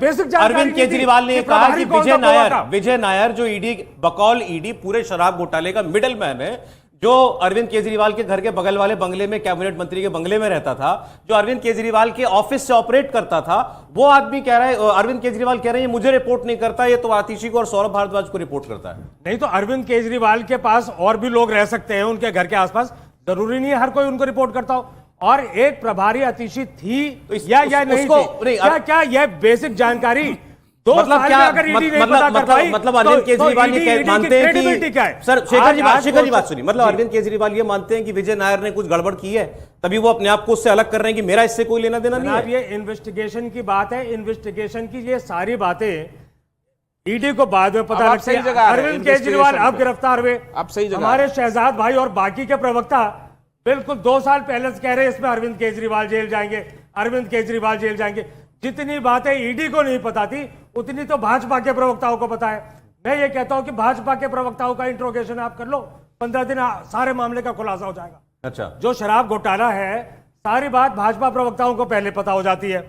Basic जानकारी अरविंद केजरीवाल ने कहा कि विजय नायर जो ईडी बकौल ईडी पूरे शराब घोटाले का मिडल मैन है, जो अरविंद केजरीवाल के घर के बगल वाले बंगले में, कैबिनेट मंत्री के बंगले में रहता था, जो अरविंद केजरीवाल के ऑफिस से ऑपरेट करता था, वो आदमी कह रहा है, अरविंद केजरीवाल कह रहे हैं मुझे रिपोर्ट नहीं करता, ये तो आतिशी को और सौरभ भारद्वाज को रिपोर्ट करता है। नहीं तो अरविंद केजरीवाल के पास और भी लोग रह सकते हैं उनके घर के आसपास, जरूरी नहीं है हर कोई उनको रिपोर्ट करता हो। और एक प्रभारी आतिशी थी तो या नहीं थी, क्या यह बेसिक जानकारी मतलब क्या मतलब अरविंद केजरीवाल ये मानते हैं कि सर शेखर जी बात सुनिए, मतलब अरविंद केजरीवाल ये मानते हैं कि विजय नायर ने कुछ गड़बड़ की है, तभी वो अपने आप को उससे अलग कर रहे हैं कि मेरा इससे कोई लेना देना नहीं है। ये इन्वेस्टिगेशन की बात है, इन्वेस्टिगेशन की ये सारी बातें ईडी को बाद में पता लगती है। अरविंद केजरीवाल अब गिरफ्तार हुए, अब सही जगह हमारे शहजाद भाई और बाकी के प्रवक्ता बिल्कुल 2 साल पहले से कह रहे हैं इसमें अरविंद केजरीवाल जेल जाएंगे, अरविंद केजरीवाल जेल जाएंगे। जितनी बातें ईडी को नहीं पता थी उतनी तो भाजपा के प्रवक्ताओं को पता है। मैं ये कहता हूं कि भाजपा के प्रवक्ताओं का इंट्रोगेशन आप कर लो, 15 दिन सारे मामले का खुलासा हो जाएगा। अच्छा, जो शराब घोटाला है सारी बात भाजपा प्रवक्ताओं को पहले पता हो जाती है।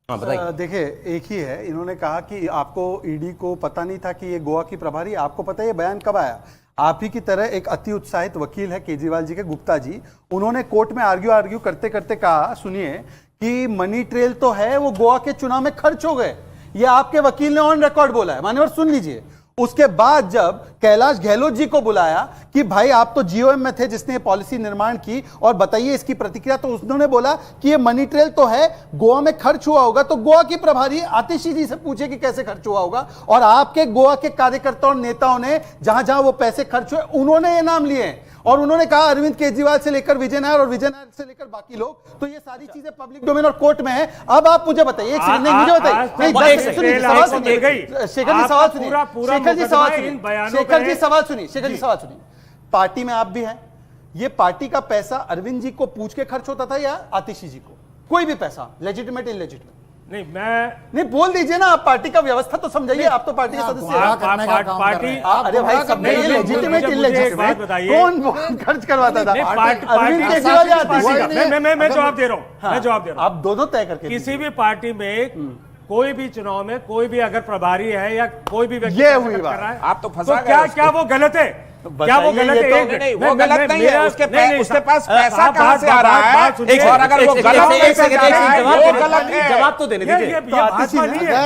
देखिए एक ही है, इन्होंने कहा कि आपको ईडी को पता नहीं था कि ये गोवा की प्रभारी, आपको पता है ये बयान कब आया? आप ही की तरह एक अति उत्साहित वकील है केजरीवाल जी के, गुप्ता जी, उन्होंने कोर्ट में आर्ग्यू करते करते कहा, सुनिए, कि मनी ट्रेल तो है, वो गोवा के चुनाव में खर्च हो गए, ये आपके वकील ने ऑन रिकॉर्ड बोला है, मान्यवर सुन लीजिए। उसके बाद जब कैलाश गहलोत जी को बुलाया कि भाई आप तो जीओएम में थे जिसने ये पॉलिसी निर्माण की और बताइए इसकी प्रतिक्रिया, तो उन्होंने बोला कि ये मनी ट्रेल तो है, गोवा में खर्च हुआ होगा, तो गोवा की प्रभारी आतिशी जी से पूछे कि कैसे खर्च हुआ होगा। और आपके गोवा के कार्यकर्ताओं और नेताओं ने जहां जहां वो पैसे खर्च हुए उन्होंने ये नाम लिए और उन्होंने कहा अरविंद केजरीवाल से लेकर विजय नायर और विजय नायर से लेकर बाकी लोग, तो ये सारी चीजें पब्लिक डोमेन और कोर्ट में है। अब आप मुझे बताइए, एक सेकंड, मुझे बताइए, शेखर जी सवाल सुनिए, शेखर जी सवाल सुनिए, पार्टी में आप भी हैं, ये पार्टी का पैसा अरविंद जी को पूछ के खर्च होता था या आतिशी जी को? कोई भी पैसा, लेजिटिमेट इनलेजिटिमेट? नहीं, मैं नहीं, बोल दीजिए ना, आप पार्टी का व्यवस्था तो समझाइए, आप तो पार्टी के सदस्य हैं। पार्टी, अरे भाई सब लेजिटिमेट इनलेजिटिमेट कौन खर्च करवाता था? अरविंद केजरीवाल या आतिशी? मैं जवाब दे रहा हूँ, मैं जवाब दे रहा हूँ। आप दोनों तय करके, किसी भी पार्टी में कोई भी चुनाव में कोई भी अगर प्रभारी है या कोई भी व्यक्ति ये हुई बात, आप तो फंसा गए, क्या वो गलत है? क्या वो गलत है? नहीं, वो गलत नहीं है, उसके पास पैसा कहां से आ रहा है? और अगर वो गलत है, जवाब तो देने दीजिए,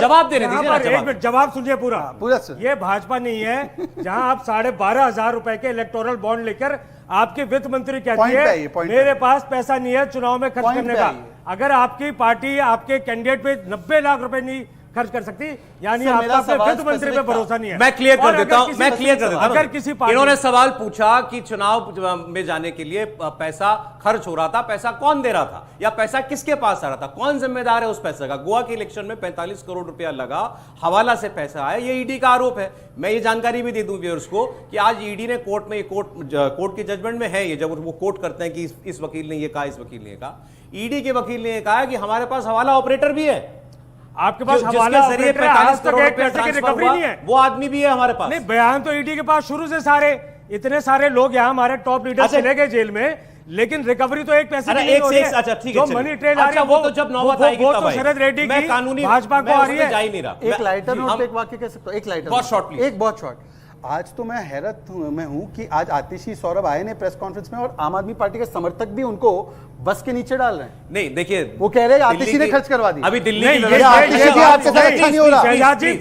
जवाब देने दीजिए, जवाब सुनिए पूरा। ये भाजपा नहीं है जहां आप 12,500 रुपए के इलेक्टोरल बॉन्ड लेकर आपके वित्त मंत्री कहती है मेरे पास पैसा नहीं है चुनाव में खर्च करने का। अगर आपकी पार्टी आपके कैंडिडेट पे 90 लाख रुपए नहीं खर्च कर सकती, यानी आपका वित्त मंत्री पे भरोसा नहीं है। मैं क्लियर कर देता हूं, मैं क्लियर कर देता हूं। अगर किसी पार्टी, इन्होंने सवाल पूछा कि चुनाव में जाने के लिए पैसा खर्च हो रहा था, पैसा कौन दे रहा था या पैसा किसके पास आ रहा था, कौन जिम्मेदार है उस पैसे का? गोवा के इलेक्शन में 45 करोड़ रुपया लगा, हवाला से पैसा आया, ये ईडी का आरोप है। मैं ये जानकारी भी दे दूं व्यूअर्स को कि आज ईडी ने कोर्ट में, कोर्ट के जजमेंट में है ये, जब वो कोर्ट करते हैं कि इस वकील ने ये कहा, इस वकील ने ये कहा, ईडी के वकील ने कहा कि हमारे पास हवाला ऑपरेटर भी है, आपके पास हवाला जरिए 45 करोड़ रुपए पैसे की रिकवरी नहीं है, वो आदमी भी है हमारे पास। नहीं, बयान तो ईडी के पास शुरू से सारे, इतने सारे लोग यहाँ हमारे टॉप लीडर चले गए जेल में, लेकिन रिकवरी तो एक पैसे की नहीं हो रही है। अच्छा ठीक है, जो मनी ट्रेल आ रही है, वो तो जब नौबत आएगी वो तो शरद रेड्डी की कानूनी भाजपा को आ रही है। जा ही नहीं रहा। एक लाइटर नोट पे एक वाक्य कह सकता हूं, एक लाइटर, बहुत शॉर्ट, एक बहुत शॉर्ट। आज तो मैं हैरत में हूं कि आज आतिशी सौरभ आए ने प्रेस कॉन्फ्रेंस में और आम आदमी पार्टी के समर्थक भी उनको बस के नीचे डाल रहे हैं। नहीं देखिए, वो कह रहे हैं आतिशी ने खर्च करवा दी। अभी दिल्ली आतिशी जी आपके साथ अच्छा नहीं हो रहा,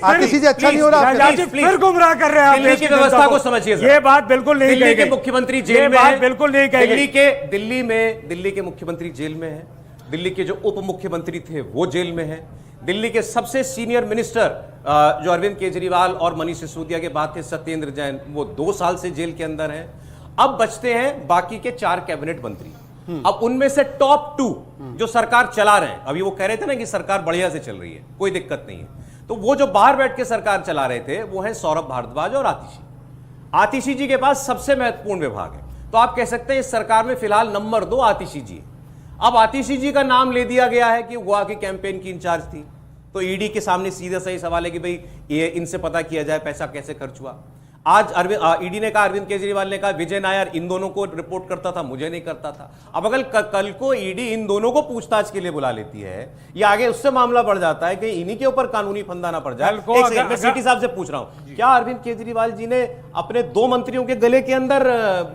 आतिशी जी अच्छा नहीं हो रहा, फिर गुमराह कर रहे हैं। दिल्ली की व्यवस्था को समझिए, ये बात बिल्कुल नहीं, दिल्ली के मुख्यमंत्री जेल में है, बिल्कुल नहीं कहेगी। दिल्ली के मुख्यमंत्री जेल में है, दिल्ली के जो उप मुख्यमंत्री थे वो जेल में है, दिल्ली के सबसे सीनियर मिनिस्टर जो अरविंद केजरीवाल और मनीष सिसोदिया के बाद थे सत्येंद्र जैन, वो 2 साल से जेल के अंदर हैं। अब बचते हैं बाकी के 4 कैबिनेट मंत्री। अब उनमें से टॉप 2 जो सरकार चला रहे हैं, अभी वो कह रहे थे ना कि सरकार बढ़िया से चल रही है, कोई दिक्कत नहीं है, तो वो जो बाहर बैठ के सरकार चला रहे थे वो है सौरभ भारद्वाज और आतिशी। आतिशी जी के पास सबसे महत्वपूर्ण विभाग है, तो आप कह सकते हैं इस सरकार में फिलहाल नंबर 2 आतिशी जी। अब आतिशी जी का नाम ले दिया गया है कि गोवा की कैंपेन की इंचार्ज थी, तो ईडी के सामने सीधा सही सवाल है कि भाई ये इनसे पता किया जाए पैसा कैसे खर्च हुआ। आज ईडी ने कहा, अरविंद केजरीवाल ने कहा विजय नायर इन दोनों को रिपोर्ट करता था, मुझे नहीं करता था। अब अगर कल को ईडी इन दोनों को पूछताछ के लिए बुला लेती है, या आगे उससे मामला बढ़ जाता है कि इन्हीं के ऊपर कानूनी फंदा ना पड़ जाए। एक सेकंड, मैं सीटी साहब से पूछ रहा हूं, क्या अरविंद केजरीवाल जी ने अपने 2 मंत्रियों के गले के अंदर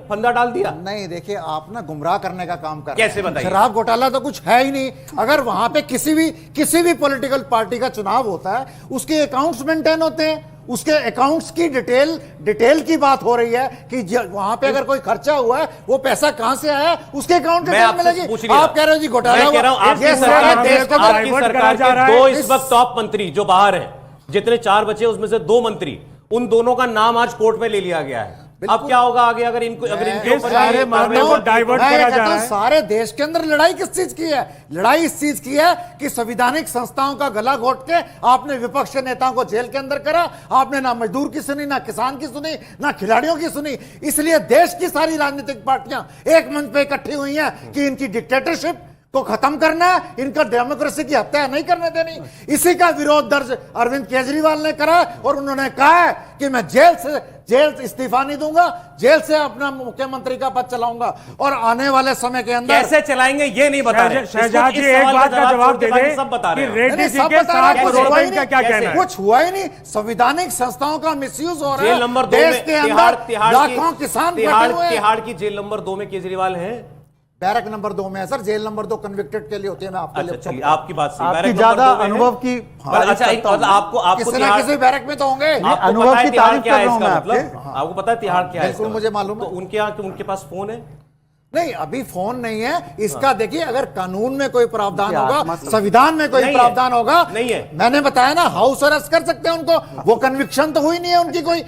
फंदा डाल दिया? नहीं, देखिए आप ना गुमराह करने का काम कर रहे हैं। कैसे बताइए? शराब घोटाला तो कुछ है ही नहीं। अगर वहां पे किसी भी पॉलिटिकल पार्टी का चुनाव होता है, उसके अकाउंट्स मेंटेन होते हैं, उसके अकाउंट्स की डिटेल की बात हो रही है कि वहां पे अगर कोई खर्चा हुआ है, वो पैसा कहां से आया है, उसके अकाउंट डिटेल मिलेगी। आप कह रहे हो जी घोटाला मैं कह रहा हूं, आपकी सरकार के 2 इस वक्त टॉप मंत्री जो बाहर हैं, जितने 4 बचे उसमें से 2 मंत्री, उन दोनों का नाम आज कोर्ट में ले लिया गया है। अब क्या होगा आगे अगर इनके ऊपर सारे मामले को डाइवर्ट करा जा रहा है? सारे देश के अंदर लड़ाई किस चीज की है? लड़ाई इस चीज की है कि संवैधानिक संस्थाओं का गला घोट के आपने विपक्ष के नेताओं को जेल के अंदर करा। आपने ना मजदूर की सुनी, ना किसान की सुनी, ना खिलाड़ियों की सुनी। इसलिए देश की सारी राजनीतिक पार्टियां एक मंच पे इकट्ठी हुई हैं कि इनकी डिक्टेटरशिप को खत्म करना है, इनका डेमोक्रेसी की हत्या नहीं करने देनी। इसी का विरोध दर्ज अरविंद केजरीवाल ने करा और उन्होंने कहा है कि मैं जेल इस्तीफा नहीं दूंगा, जेल से अपना मुख्यमंत्री का पद चलाऊंगा। और आने वाले समय के अंदर कैसे चलाएंगे ये नहीं बता रहे। शहजाद जी एक बात का जवाब दे दें, सब बता रहे कि हैं। रेड्डी जी के 7 करोड़ का इनका क्या कहना है? कुछ हुआ ही नहीं। संवैधानिक संस्थाओं का मिसयूज हो रहा जेल है। नंबर 2 देश में के अंदर लाखों किसान बैठे हुए हैं। तिहाड़ की जेल नंबर 2 में केजरीवाल हैं। बैरक नंबर 2 में है सर। जेल नंबर 2 कन्विक्टेड के लिए होती है। मैं आपको अच्छा, चलिए आपकी बात सही। आपकी बैरक नंबर ज्यादा 2 में है। अनुभव की अच्छा, आपको किसी ना किसी बैरक में तो होंगे। आपको अनुभव पता है की तिहाड़ तारीफ क्या है कर रहा हूं इसका मैं मतलब? आपके। आपको पता है तिहाड़ क्या है? बिल्कुल इसका मुझे मतलब? मालूम है। तो उनके पास फोन है? नहीं, अभी फोन नहीं है इसका। देखिए, अगर कानून में कोई प्रावधान क्या होगा, आत्मा- संविधान में कोई नहीं है। प्रावधान होगा, नहीं है। मैंने बताया ना, हाउस अरेस्ट कर सकते हैं उनको। वो कन्विक्शन तो हुई नहीं है उनकी कोई।